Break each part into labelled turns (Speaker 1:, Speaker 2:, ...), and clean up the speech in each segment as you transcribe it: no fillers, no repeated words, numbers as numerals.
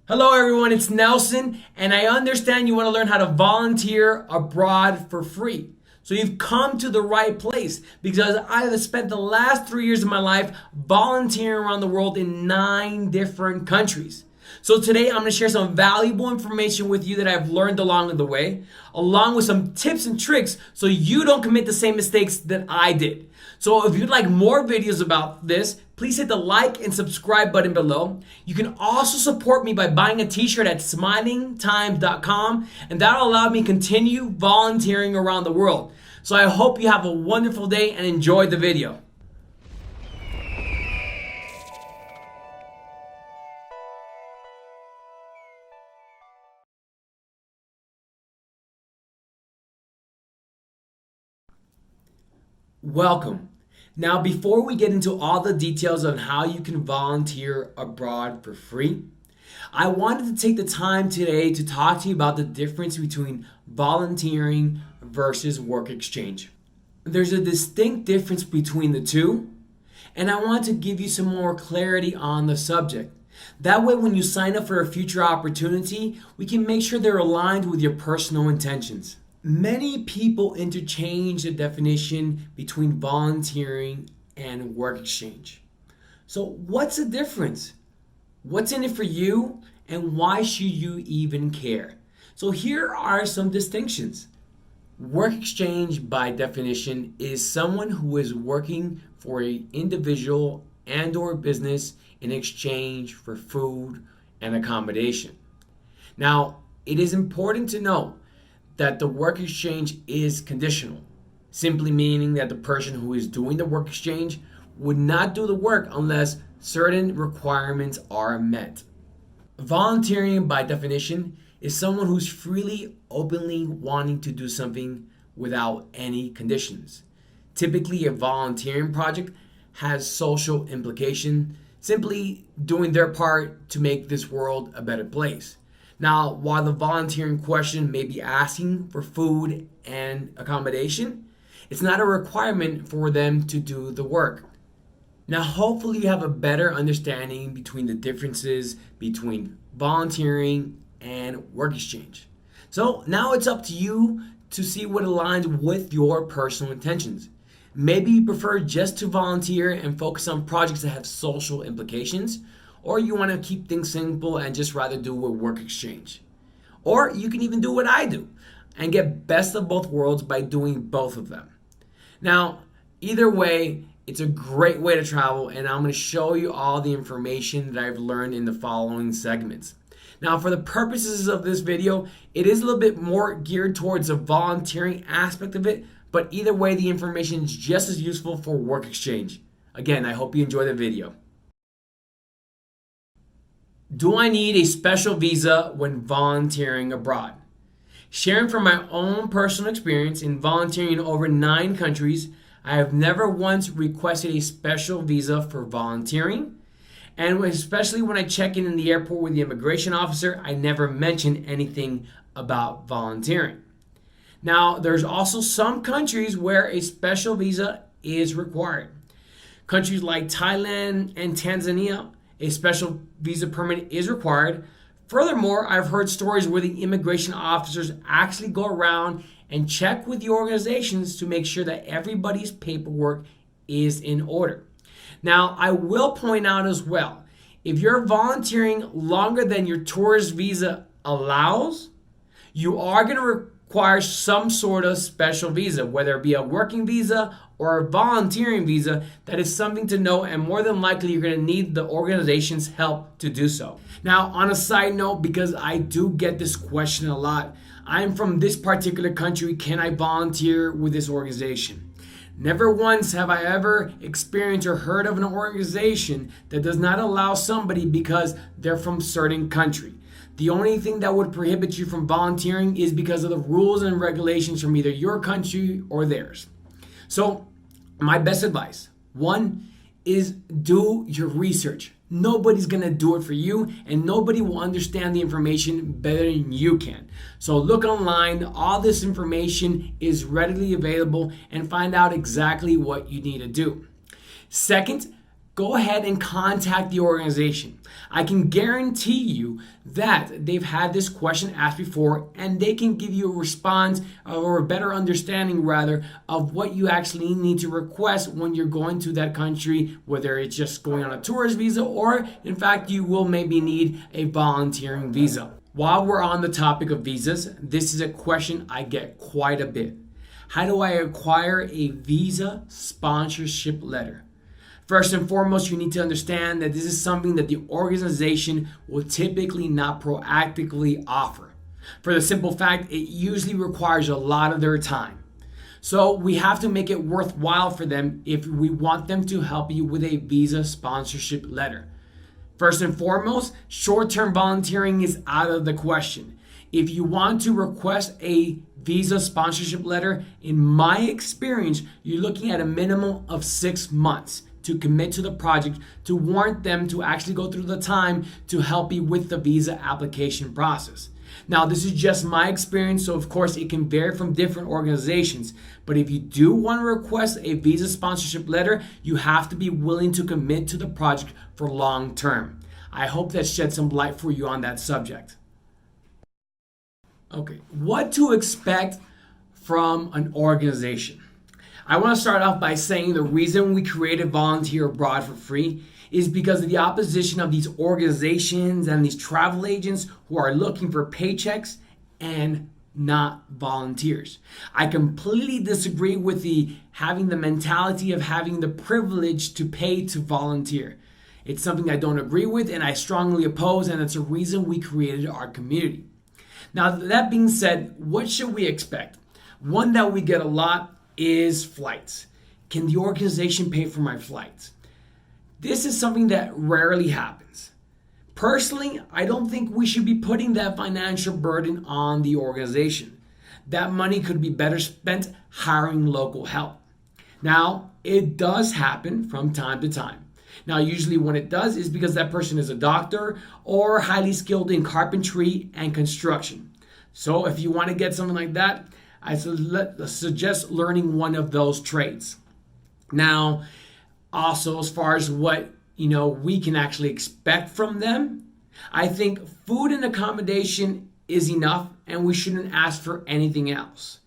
Speaker 1: Hello everyone, it's Nelson, and I understand you want to learn how to volunteer abroad for free. So you've come to the right place because I have spent the last 3 years of my life volunteering around the world in 9 different countries. So today I'm going to share some valuable information with you that I've learned along the way, along with some tips and tricks so you don't commit the same mistakes that I did. So if you'd like more videos about this, please hit the like and subscribe button below. You can also support me by buying a t-shirt at smilingtimes.com, and that'll allow me to continue volunteering around the world. So I hope you have a wonderful day and enjoy the video. Welcome. Now, before we get into all the details on how you can volunteer abroad for free, I wanted to take the time today to talk to you about the difference between volunteering versus work exchange. There's a distinct difference between the two, and I want to give you some more clarity on the subject. That way, when you sign up for a future opportunity, we can make sure they're aligned with your personal intentions. Many people interchange the definition between volunteering and work exchange. So what's the difference? What's in it for you, and why should you even care? So here are some distinctions. Work exchange, by definition, is someone who is working for an individual and/or business in exchange for food and accommodation. Now, it is important to know that the work exchange is conditional, simply meaning that the person who is doing the work exchange would not do the work unless certain requirements are met. Volunteering, by definition, is someone who's freely, openly wanting to do something without any conditions. Typically, a volunteering project has social implication, simply doing their part to make this world a better place. Now, while the volunteering question may be asking for food and accommodation, it's not a requirement for them to do the work. Now, hopefully you have a better understanding between the differences between volunteering and work exchange. So now it's up to you to see what aligns with your personal intentions. Maybe you prefer just to volunteer and focus on projects that have social implications, or you want to keep things simple and just rather do a work exchange. Or you can even do what I do and get best of both worlds by doing both of them. Now, either way, it's a great way to travel, and I'm going to show you all the information that I've learned in the following segments. Now, for the purposes of this video, it is a little bit more geared towards the volunteering aspect of it, but either way, the information is just as useful for work exchange. Again, I hope you enjoy the video. Do I need a special visa when volunteering abroad? Sharing from my own personal experience in volunteering in over 9 countries, I have never once requested a special visa for volunteering. And especially when I check in the airport with the immigration officer, I never mention anything about volunteering. Now, there's also some countries where a special visa is required. Countries like Thailand and Tanzania, a special visa permit is required. Furthermore, I've heard stories where the immigration officers actually go around and check with the organizations to make sure that everybody's paperwork is in order. Now, I will point out as well, if you're volunteering longer than your tourist visa allows, you are going to require some sort of special visa, whether it be a working visa or a volunteering visa. That is something to know, and more than likely you're going to need the organization's help to do so. Now, on a side note, because I do get this question a lot, I'm from this particular country, can I volunteer with this organization? Never once have I ever experienced or heard of an organization that does not allow somebody because they're from a certain country. The only thing that would prohibit you from volunteering is because of the rules and regulations from either your country or theirs. So, my best advice, 1, is do your research. Nobody's going to do it for you, and nobody will understand the information better than you can. So look online. All this information is readily available, and find out exactly what you need to do. Second, go ahead and contact the organization. I can guarantee you that they've had this question asked before, and they can give you a response or a better understanding rather of what you actually need to request when you're going to that country, whether it's just going on a tourist visa or in fact you will maybe need a volunteering visa. While we're on the topic of visas, this is a question I get quite a bit. How do I acquire a visa sponsorship letter? First and foremost, you need to understand that this is something that the organization will typically not proactively offer. For the simple fact, it usually requires a lot of their time. So we have to make it worthwhile for them if we want them to help you with a visa sponsorship letter. First and foremost, short-term volunteering is out of the question. If you want to request a visa sponsorship letter, in my experience, you're looking at a minimum of 6 months to commit to the project, to warrant them to actually go through the time to help you with the visa application process. Now, this is just my experience, so of course it can vary from different organizations. But if you do want to request a visa sponsorship letter, you have to be willing to commit to the project for long term. I hope that shed some light for you on that subject. Okay, what to expect from an organization? I want to start off by saying the reason we created Volunteer Abroad for Free is because of the opposition of these organizations and these travel agents who are looking for paychecks and not volunteers. I completely disagree with having the mentality of having the privilege to pay to volunteer. It's something I don't agree with and I strongly oppose, and it's a reason we created our community. Now, that being said, what should we expect? One that we get a lot is flights. Can the organization pay for my flights? This is something that rarely happens. Personally, I don't think we should be putting that financial burden on the organization. That money could be better spent hiring local help. Now, it does happen from time to time. Now, usually when it does is because that person is a doctor or highly skilled in carpentry and construction. So if you want to get something like that, I suggest learning one of those trades. Now, also as far as what we can actually expect from them, I think food and accommodation is enough, and we shouldn't ask for anything else.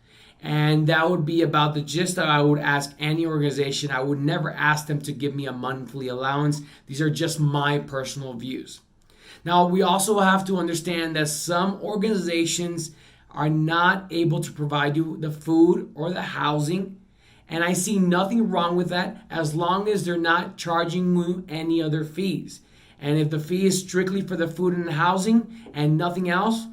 Speaker 1: And that would be about the gist that I would ask any organization. I would never ask them to give me a monthly allowance. These are just my personal views. Now, we also have to understand that some organizations are not able to provide you the food or the housing. And I see nothing wrong with that as long as they're not charging you any other fees. And if the fee is strictly for the food and the housing and nothing else,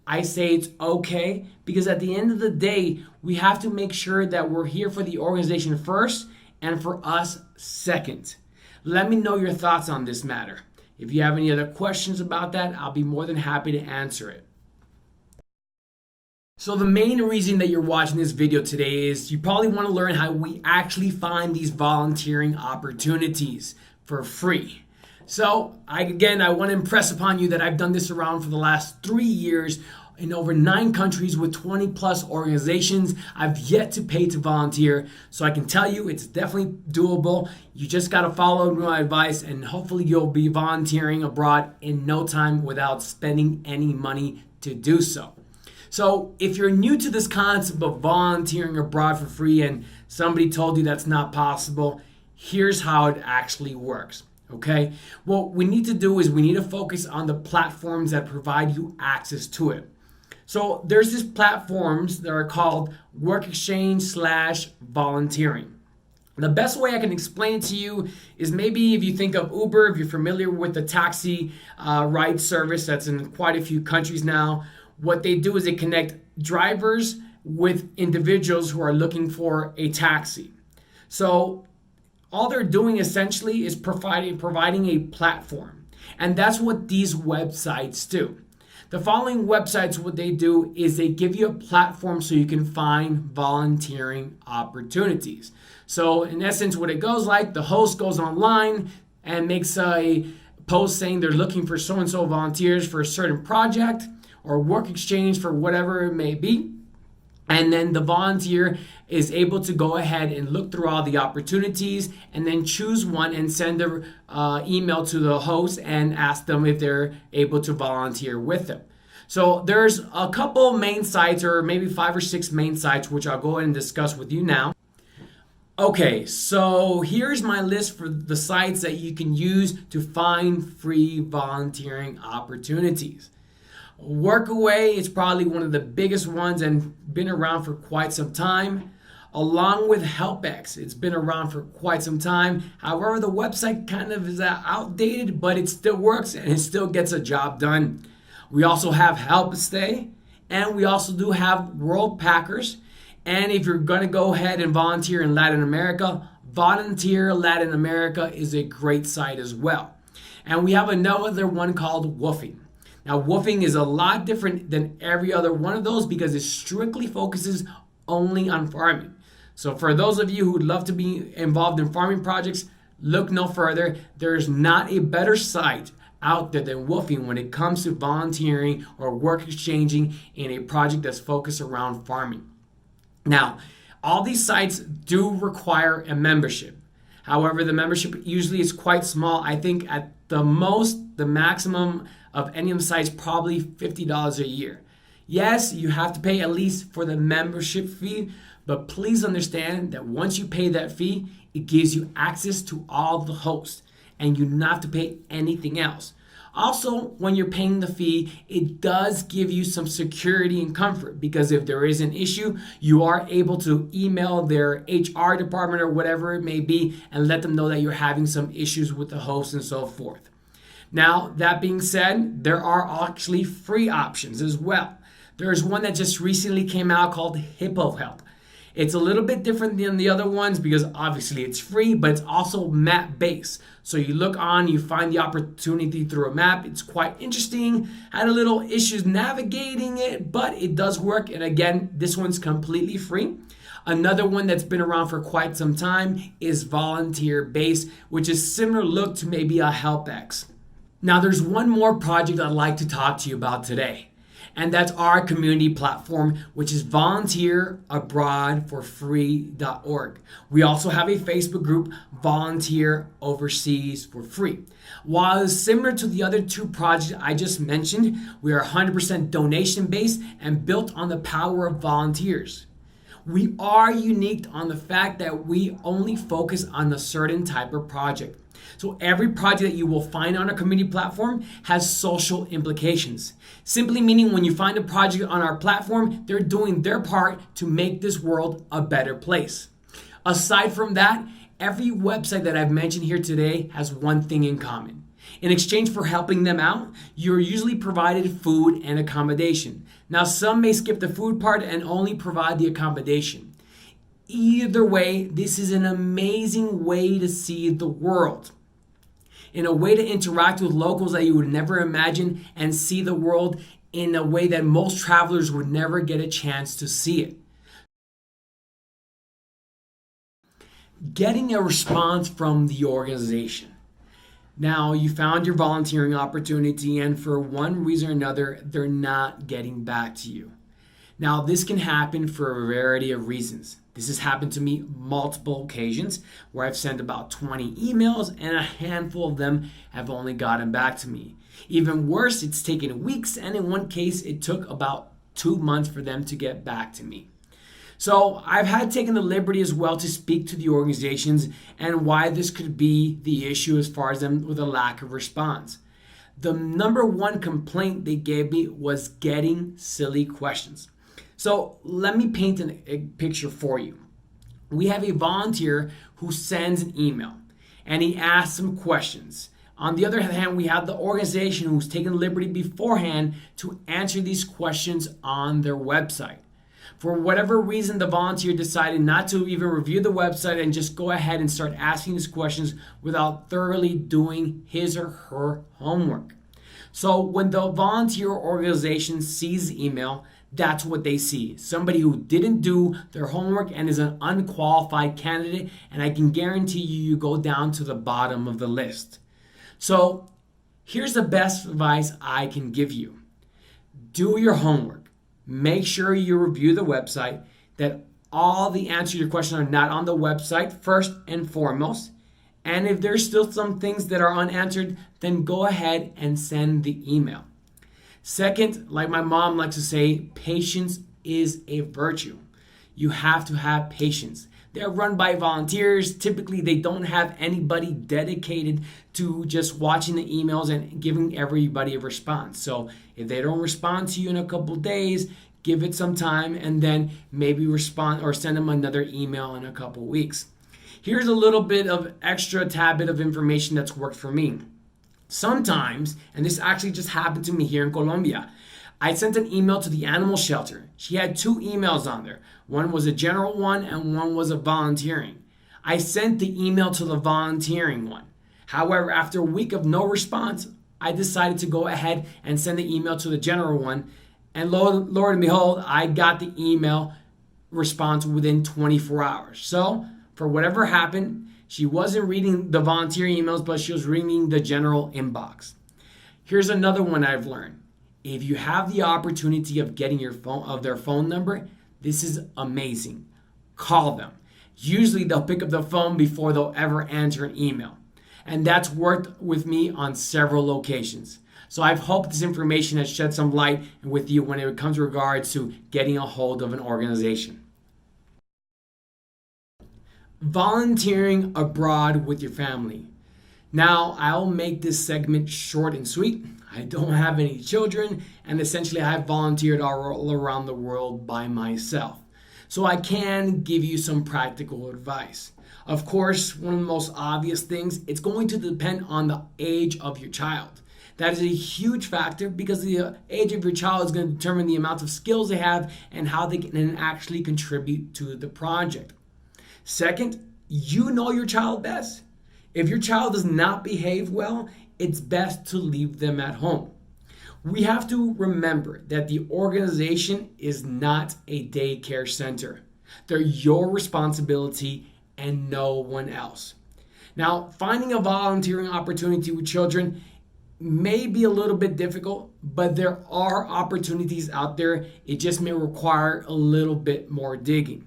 Speaker 1: I say it's okay, because at the end of the day, we have to make sure that we're here for the organization first and for us second. Let me know your thoughts on this matter. If you have any other questions about that, I'll be more than happy to answer it. So the main reason that you're watching this video today is you probably want to learn how we actually find these volunteering opportunities for free. So I want to impress upon you that I've done this around for the last 3 years in over 9 countries with 20 plus organizations. I've yet to pay to volunteer, so I can tell you it's definitely doable. You just got to follow my advice, and hopefully you'll be volunteering abroad in no time without spending any money to do so. So if you're new to this concept of volunteering abroad for free and somebody told you that's not possible, here's how it actually works. Okay, what we need to do is we need to focus on the platforms that provide you access to it. So there's these platforms that are called work exchange / volunteering. The best way I can explain it to you is maybe if you think of Uber, if you're familiar with the taxi ride service that's in quite a few countries now. What they do is they connect drivers with individuals who are looking for a taxi. So all they're doing essentially is providing a platform. And that's what these websites do. The following websites, what they do is they give you a platform so you can find volunteering opportunities. So in essence, what it goes like, the host goes online and makes a post saying they're looking for so-and-so volunteers for a certain project or work exchange for whatever it may be. And then the volunteer is able to go ahead and look through all the opportunities and then choose one and send an email to the host and ask them if they're able to volunteer with them. So there's a couple main sites, or maybe 5 or 6 main sites, which I'll go ahead and discuss with you now. Okay, so here's my list for the sites that you can use to find free volunteering opportunities. Workaway is probably one of the biggest ones and been around for quite some time, along with HelpX. It's been around for quite some time. However, the website kind of is outdated, but it still works and it still gets a job done. We also have Help Stay, and we also do have World Packers. And if you're going to go ahead and volunteer in Latin America, Volunteer Latin America is a great site as well. And we have another one called Woofing. Now, Woofing is a lot different than every other one of those because it strictly focuses only on farming. So for those of you who would love to be involved in farming projects, look no further. There's not a better site out there than Woofing when it comes to volunteering or work exchanging in a project that's focused around farming. Now, all these sites do require a membership. However, the membership usually is quite small. I think at the most, the maximum of any of the sites, probably $50 a year. Yes, you have to pay at least for the membership fee, but please understand that once you pay that fee, it gives you access to all the hosts and you don't have to pay anything else. Also, when you're paying the fee, it does give you some security and comfort because if there is an issue, you are able to email their HR department or whatever it may be and let them know that you're having some issues with the host and so forth. Now, that being said, there are actually free options as well. There's one that just recently came out called Hippo Help. It's a little bit different than the other ones because obviously it's free, but it's also map-based. So you look on, you find the opportunity through a map. It's quite interesting. Had a little issues navigating it, but it does work. And again, this one's completely free. Another one that's been around for quite some time is volunteer-based, which is similar look to maybe a HelpX. Now, there's one more project I'd like to talk to you about today, and that's our community platform, which is volunteerabroadforfree.org. We also have a Facebook group, Volunteer Overseas for Free. While it's similar to the other 2 projects I just mentioned, we are 100% donation-based and built on the power of volunteers. We are unique on the fact that we only focus on a certain type of project. So every project that you will find on our community platform has social implications. Simply meaning when you find a project on our platform, they're doing their part to make this world a better place. Aside from that, every website that I've mentioned here today has one thing in common. In exchange for helping them out, you're usually provided food and accommodation. Now, some may skip the food part and only provide the accommodation. Either way, this is an amazing way to see the world. In a way to interact with locals that you would never imagine and see the world in a way that most travelers would never get a chance to see it. Getting a response from the organization. Now, you found your volunteering opportunity and for one reason or another, they're not getting back to you. Now, this can happen for a variety of reasons. This has happened to me multiple occasions where I've sent about 20 emails and a handful of them have only gotten back to me. Even worse, it's taken weeks, and in one case, it took about 2 months for them to get back to me. So I've had taken the liberty as well to speak to the organizations and why this could be the issue as far as them with a lack of response. The number one complaint they gave me was getting silly questions. So let me paint a picture for you. We have a volunteer who sends an email and he asks some questions. On the other hand, we have the organization who's taken liberty beforehand to answer these questions on their website. For whatever reason, the volunteer decided not to even review the website and just go ahead and start asking these questions without thoroughly doing his or her homework. So when the volunteer organization sees the email, that's what they see. Somebody who didn't do their homework and is an unqualified candidate, and I can guarantee you go down to the bottom of the list. So here's the best advice I can give you. Do your homework. Make sure you review the website, that all the answers to your question are not on the website first and foremost. And if there's still some things that are unanswered, then go ahead and send the email. Second, like my mom likes to say, patience is a virtue. You have to have patience. They're run by volunteers. Typically, they don't have anybody dedicated to just watching the emails and giving everybody a response. So if they don't respond to you in a couple days, give it some time and then maybe respond or send them another email in a couple weeks. Here's a little bit of extra tad bit of information that's worked for me. Sometimes, and this actually just happened to me here in Colombia, I sent an email to the animal shelter. She had 2 emails on there. One was a general one and one was a volunteering. I sent the email to the volunteering one. However, after a week of no response, I decided to go ahead and send the email to the general one. And Lord and behold, I got the email response within 24 hours. So, for whatever happened, she wasn't reading the volunteer emails, but she was reading the general inbox. Here's another one I've learned. If you have the opportunity of getting their phone number, this is amazing. Call them. Usually they'll pick up the phone before they'll ever answer an email. And that's worked with me on several locations. So I hope this information has shed some light with you when it comes to regards to getting a hold of an organization. Volunteering abroad with your family. Now, I'll make this segment short and sweet. I don't have any children, and essentially I've volunteered all around the world by myself. So I can give you some practical advice. Of course, one of the most obvious things, it's going to depend on the age of your child. That is a huge factor because the age of your child is going to determine the amount of skills they have and how they can actually contribute to the project. Second, you know your child best. If your child does not behave well, it's best to leave them at home. We have to remember that the organization is not a daycare center. They're your responsibility and no one else. Now, finding a volunteering opportunity with children may be a little bit difficult, but there are opportunities out there. It just may require a little bit more digging.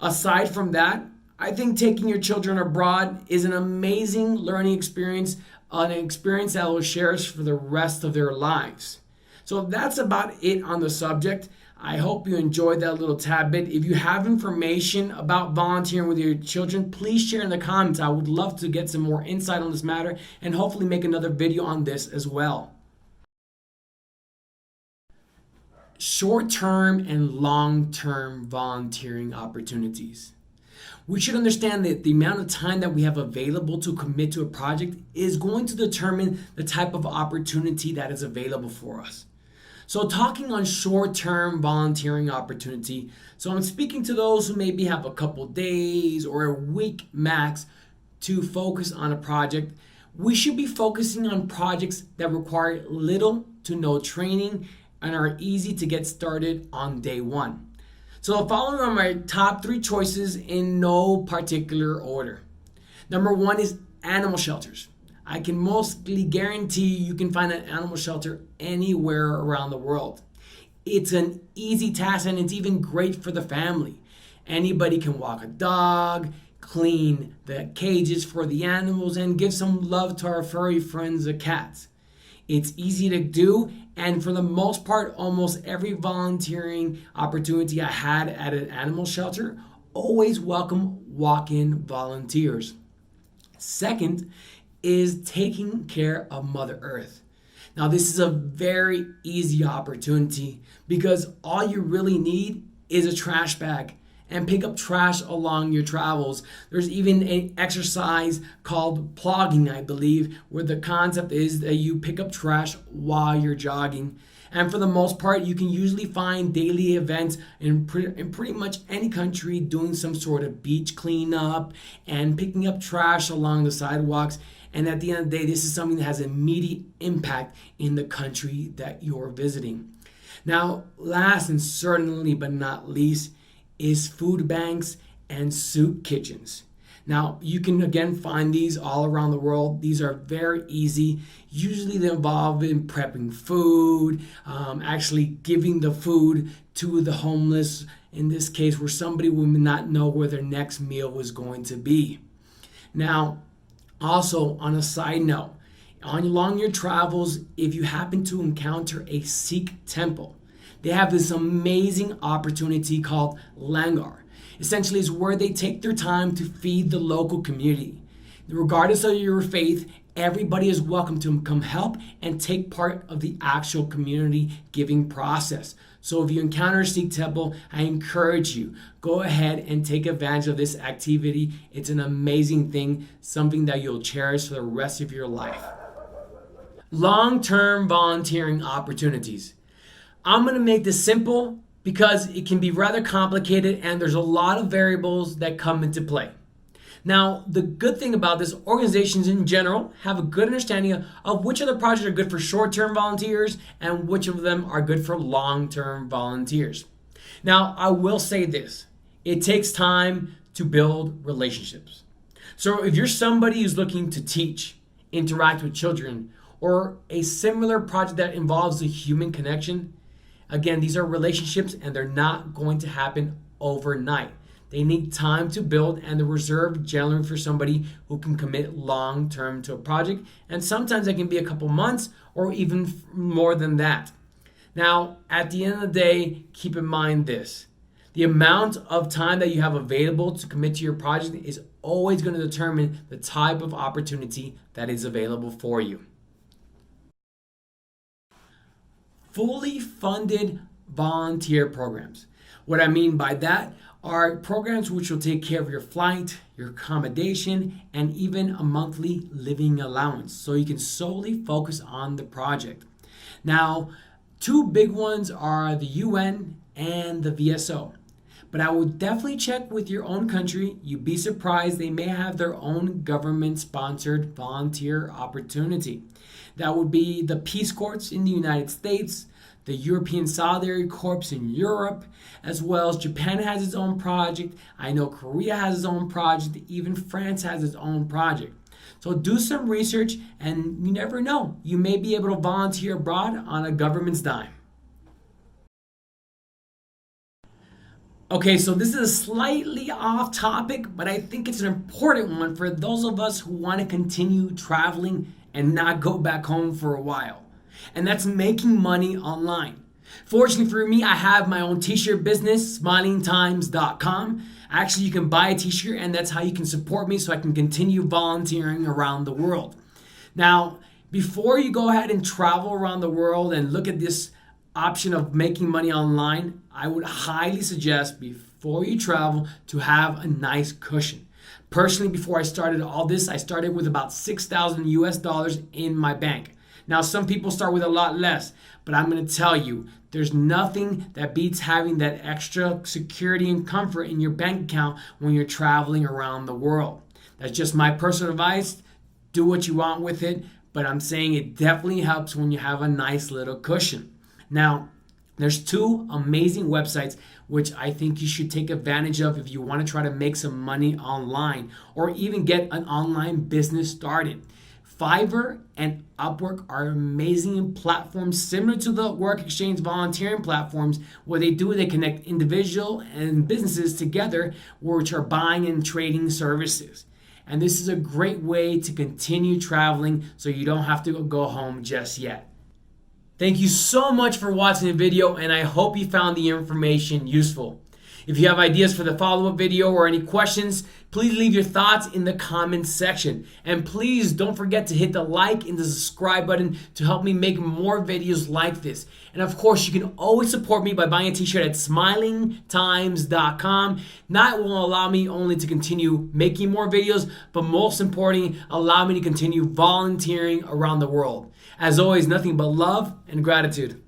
Speaker 1: Aside from that, I think taking your children abroad is an amazing learning experience, an experience that will share for the rest of their lives. So that's about it on the subject. I hope you enjoyed that little tad bit. If you have information about volunteering with your children, please share in the comments. I would love to get some more insight on this matter and hopefully make another video on this as well. Short-term and long-term volunteering opportunities. We should understand that the amount of time that we have available to commit to a project is going to determine the type of opportunity that is available for us. So talking on short-term volunteering opportunity, so I'm speaking to those who maybe have a couple days or a week max to focus on a project. We should be focusing on projects that require little to no training and are easy to get started on day one. So the following are my top 3 choices in no particular order. Number 1 is animal shelters. I can mostly guarantee you can find an animal shelter anywhere around the world. It's an easy task and it's even great for the family. Anybody can walk a dog, clean the cages for the animals, and give some love to our furry friends, the cats. It's easy to do, and for the most part, almost every volunteering opportunity I had at an animal shelter always welcome walk-in volunteers. Second is taking care of Mother Earth. Now, this is a very easy opportunity because all you really need is a trash bag and pick up trash along your travels. There's even an exercise called plogging, I believe, where the concept is that you pick up trash while you're jogging. And for the most part, you can usually find daily events in pretty much any country doing some sort of beach cleanup and picking up trash along the sidewalks. And at the end of the day, this is something that has immediate impact in the country that you're visiting. Now, last and certainly but not least, is food banks and soup kitchens. Now, you can again find these all around the world. These are very easy. Usually they involve in prepping food, actually giving the food to the homeless, in this case where somebody will not know where their next meal was going to be. Now, also on a side note, along your travels, if you happen to encounter a Sikh temple, they have this amazing opportunity called Langar. Essentially, it's where they take their time to feed the local community. Regardless of your faith, everybody is welcome to come help and take part of the actual community giving process. So if you encounter a Sikh temple, I encourage you, go ahead and take advantage of this activity. It's an amazing thing, something that you'll cherish for the rest of your life. Long-term volunteering opportunities. I'm going to make this simple because it can be rather complicated and there's a lot of variables that come into play. Now, the good thing about this, organizations in general have a good understanding of which of the projects are good for short-term volunteers and which of them are good for long-term volunteers. Now, I will say this, it takes time to build relationships. So if you're somebody who's looking to teach, interact with children, or a similar project that involves a human connection, again, these are relationships and they're not going to happen overnight. They need time to build and they're reserved generally for somebody who can commit long-term to a project. And sometimes it can be a couple months or even more than that. Now, at the end of the day, keep in mind this. The amount of time that you have available to commit to your project is always going to determine the type of opportunity that is available for you. Fully funded volunteer programs. What I mean by that are programs which will take care of your flight, your accommodation, and even a monthly living allowance, so you can solely focus on the project. Now, two big ones are the UN and the VSO. But I would definitely check with your own country. You'd be surprised, they may have their own government-sponsored volunteer opportunity. That would be the Peace Corps in the United States, the European Solidarity Corps in Europe, as well as Japan has its own project. I know Korea has its own project. Even France has its own project. So do some research and you never know. You may be able to volunteer abroad on a government's dime. Okay, so this is slightly off topic, but I think it's an important one for those of us who want to continue traveling and not go back home for a while. And that's making money online. Fortunately for me, I have my own t-shirt business, smilingtimes.com. Actually, you can buy a t-shirt and that's how you can support me so I can continue volunteering around the world. Now, before you go ahead and travel around the world and look at this option of making money online, I would highly suggest before you travel to have a nice cushion. Personally, before I started all this, I started with about $6,000 in my bank. Now, some people start with a lot less, but I'm going to tell you, there's nothing that beats having that extra security and comfort in your bank account when you're traveling around the world. That's just my personal advice. Do what you want with it, but I'm saying it definitely helps when you have a nice little cushion. Now, there's two amazing websites which I think you should take advantage of if you want to try to make some money online or even get an online business started. Fiverr and Upwork are amazing platforms similar to the Work Exchange volunteering platforms. What they do is they connect individual and businesses together which are buying and trading services. And this is a great way to continue traveling so you don't have to go home just yet. Thank you so much for watching the video and I hope you found the information useful. If you have ideas for the follow-up video or any questions, please leave your thoughts in the comments section. And please don't forget to hit the like and the subscribe button to help me make more videos like this. And of course, you can always support me by buying a t-shirt at smilingtimes.com. That will allow me only to continue making more videos, but most importantly, allow me to continue volunteering around the world. As always, nothing but love and gratitude.